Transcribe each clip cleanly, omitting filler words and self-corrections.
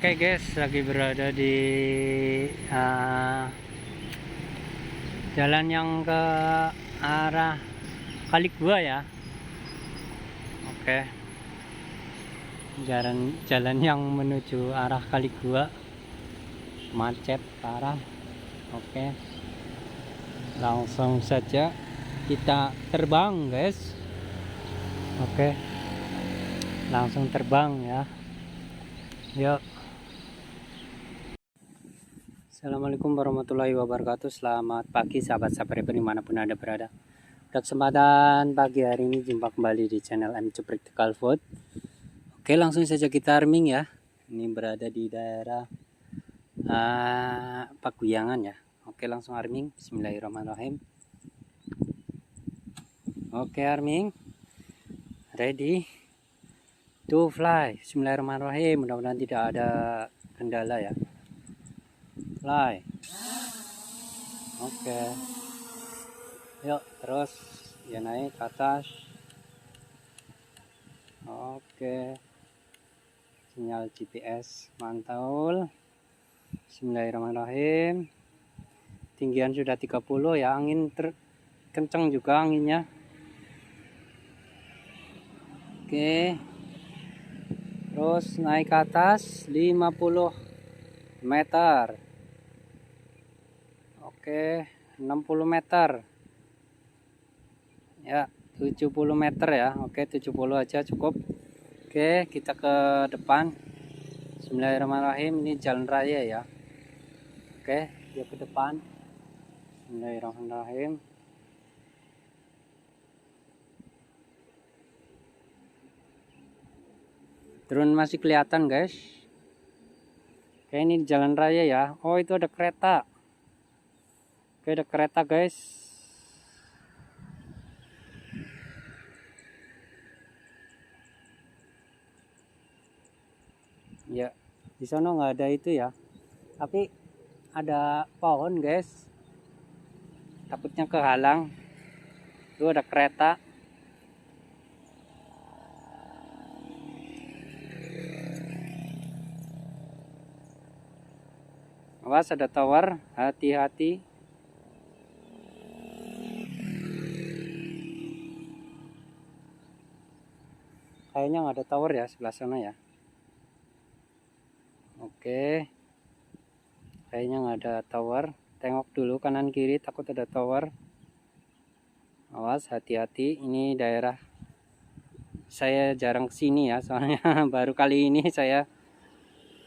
Oke guys, lagi berada di jalan yang ke arah Kali Gua ya. Oke, jalan yang menuju arah Kali Gua macet parah. Oke, langsung saja kita terbang guys. Oke, langsung terbang ya. Yuk. Assalamualaikum warahmatullahi wabarakatuh. Selamat pagi sahabat-sahabat dimanapun Anda berada. Pada kesempatan pagi hari ini jumpa kembali di channel MC Practical Food. Oke, langsung saja kita arming ya. Ini berada di daerah Paguyangan ya. Oke, langsung arming. Bismillahirrahmanirrahim. Oke, arming. Ready to fly. Bismillahirrahmanirrahim. Mudah-mudahan tidak ada kendala ya. Fly. Oke. Yuk, terus ya naik ke atas. Oke. Sinyal GPS mantul. Bismillahirrahmanirrahim. Tinggian sudah 30 ya, angin kencang juga anginnya. Oke. Terus naik ke atas 50 meter. Oke, 60 meter. Ya, 70 meter ya. Oke, 70 aja cukup. Oke, kita ke depan. Bismillahirrahmanirrahim. Ini jalan raya ya. Oke, dia ke depan. Bismillahirrahmanirrahim. Drone masih kelihatan guys. Oke, ini jalan raya ya. Oh, itu ada kereta. Oke, ada kereta guys. Ya, di sana nggak ada itu ya. Tapi ada pohon guys. Takutnya kehalang. Itu ada kereta. Awas, ada tower. Hati-hati. Kayaknya nggak ada tower ya sebelah sana ya. Oke, kayaknya nggak ada tower. Tengok dulu kanan kiri, takut ada tower. Awas, hati-hati. Ini daerah saya jarang kesini ya, soalnya baru kali ini saya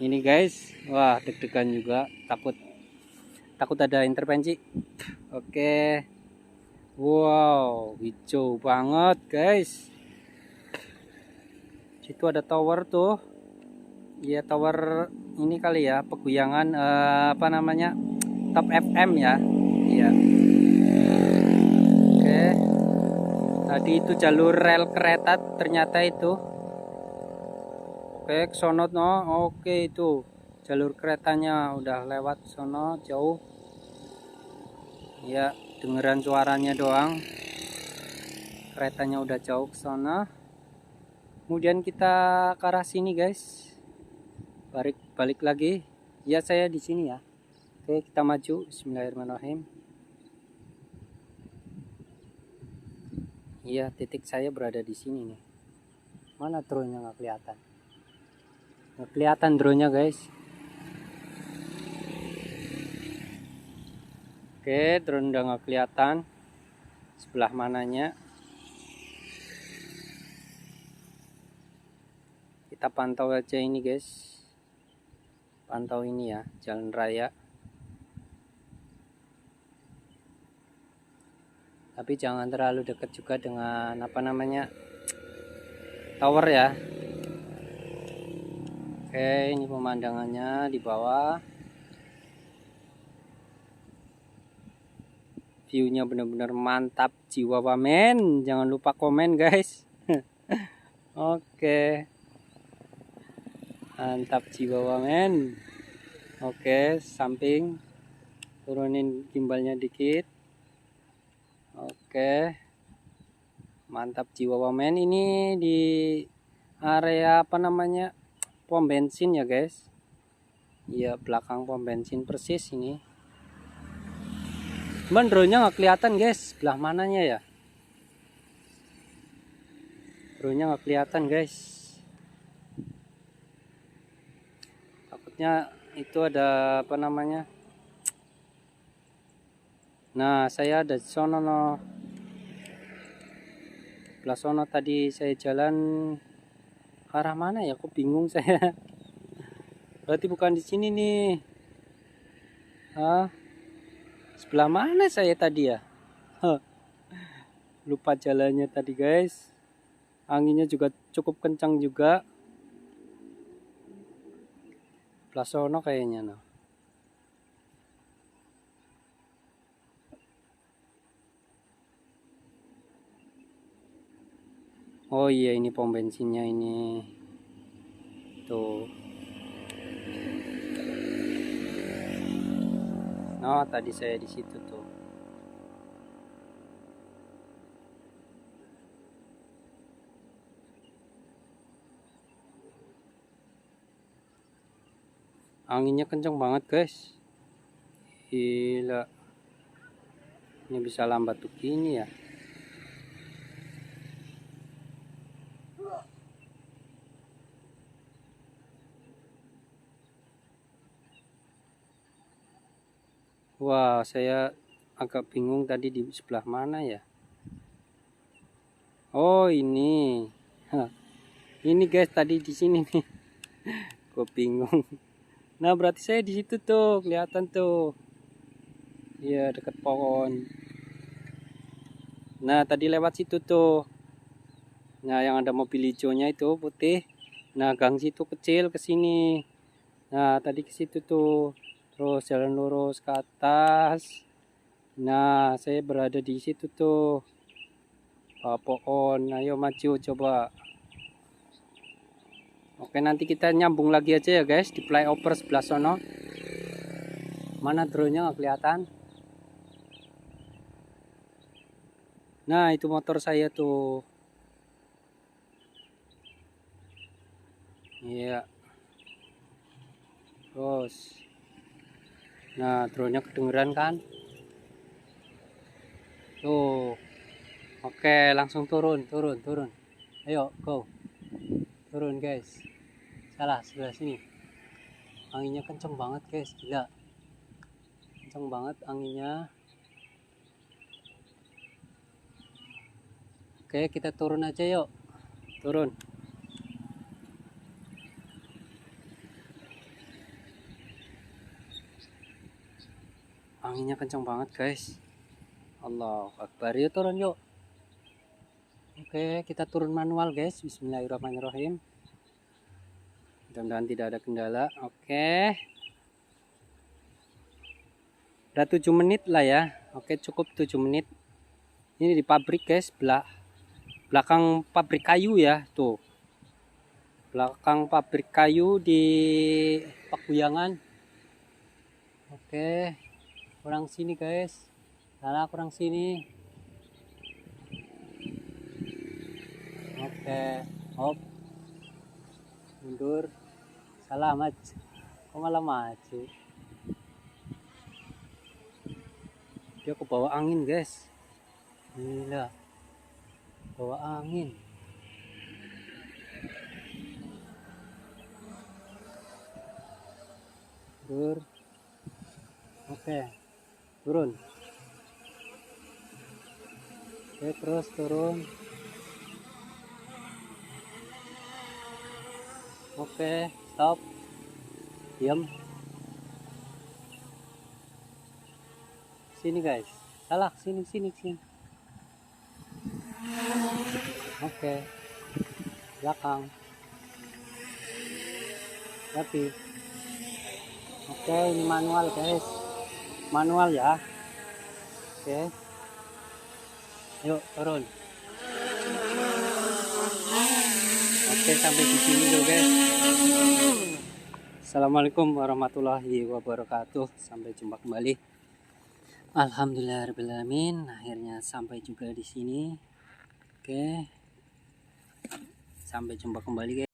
ini guys. Wah, deg-degan juga, takut ada intervensi. Oke, wow, hijau banget guys. Situ ada tower tuh. Ya, tower ini kali ya, Paguyangan apa namanya? Top FM ya. Iya. Oke. Tadi itu jalur rel kereta ternyata itu. Oke, sono no. Oke, itu jalur keretanya udah lewat sono jauh. Ya, dengeran suaranya doang. Keretanya udah jauh ke sana. Kemudian kita ke arah sini guys. Balik lagi. Ya, saya di sini ya. Oke, kita maju. Bismillahirrahmanirrahim. Iya, titik saya berada di sini nih. Mana drone-nya nggak kelihatan? Nggak kelihatan drone-nya guys. Oke, drone udah nggak kelihatan. Sebelah mananya? Kita pantau aja ini guys. Pantau ini ya, jalan raya. Tapi jangan terlalu dekat juga dengan apa namanya, tower ya. Oke, ini pemandangannya di bawah. Viewnya benar-benar mantap, jiwa wamen. Jangan lupa komen guys. Oke, mantap jiwa wamen. Oke, samping, turunin gimbalnya dikit. Oke, mantap jiwa wamen. Ini di area apa namanya, pom bensin ya guys. Iya, belakang pom bensin persis ini. Cuman drone-nya nggak kelihatan guys, sebelah mananya ya. Drone-nya nggak kelihatan guys. Takutnya itu ada apa namanya. Nah, saya ada di sono no. Sebelah sono tadi saya jalan ke arah mana ya? Kok bingung saya. Berarti bukan di sini nih. Hah? Sebelah mana saya tadi ya? Lupa jalannya tadi guys. Anginnya juga cukup kencang juga. Sebelah sono kayaknya no. Oh iya, ini pom bensinnya ini. Tuh. Oh, tadi saya di situ tuh. Anginnya kencang banget, guys. Gila. Ini bisa lambat begini ya. Wah, saya agak bingung tadi di sebelah mana ya. Oh, ini. Hah. Ini guys, tadi di sini nih. Gue bingung. Nah, berarti saya di situ tuh, kelihatan tuh. Iya, dekat pohon. Nah, tadi lewat situ tuh. Nah, yang ada mobil hijaunya itu putih. Nah, gang situ kecil ke sini. Nah, tadi ke situ tuh. Terus jalan lurus ke atas. Nah, saya berada di situ tuh. Pohon. Ayo maju coba. Oke, nanti kita nyambung lagi aja ya guys di flyover sebelah sono. Mana drone-nya nggak kelihatan? Nah, itu motor saya tuh. Iya. Terus. Nah, drone-nya kedengeran kan? Tuh. Oke, langsung turun. Ayo, go. Turun guys. Salah, sebelah sini. Anginnya kenceng banget guys, gila. Kenceng banget anginnya. Oke, kita turun aja yuk. Turun. Anginnya kenceng banget guys. Allahu Akbar, yuk turun yuk. Oke, kita turun manual guys. Bismillahirrahmanirrahim. Mudah-mudahan tidak ada kendala. Oke. Udah 7 menit lah ya. Oke, cukup 7 menit. Ini di pabrik guys, belakang pabrik kayu ya, tuh. Belakang pabrik kayu di Pakuyangan. Oke. Kurang sini guys. Salah, kurang sini. Oke, hop, mundur, salah maju, kok malah maju? Dia ke bawah angin guys, gila, bawa angin. Mundur, oke, turun, oke terus turun, oke, stop, diam. Sini guys, salah, sini. Oke, belakang, tapi, oke ini manual guys, manual ya. Oke, yuk turun. Oke, sampai di sini dulu guys. Assalamualaikum warahmatullahi wabarakatuh. Sampai jumpa kembali. Alhamdulillahirobbilalamin. Akhirnya sampai juga di sini. Oke. Sampai jumpa kembali guys.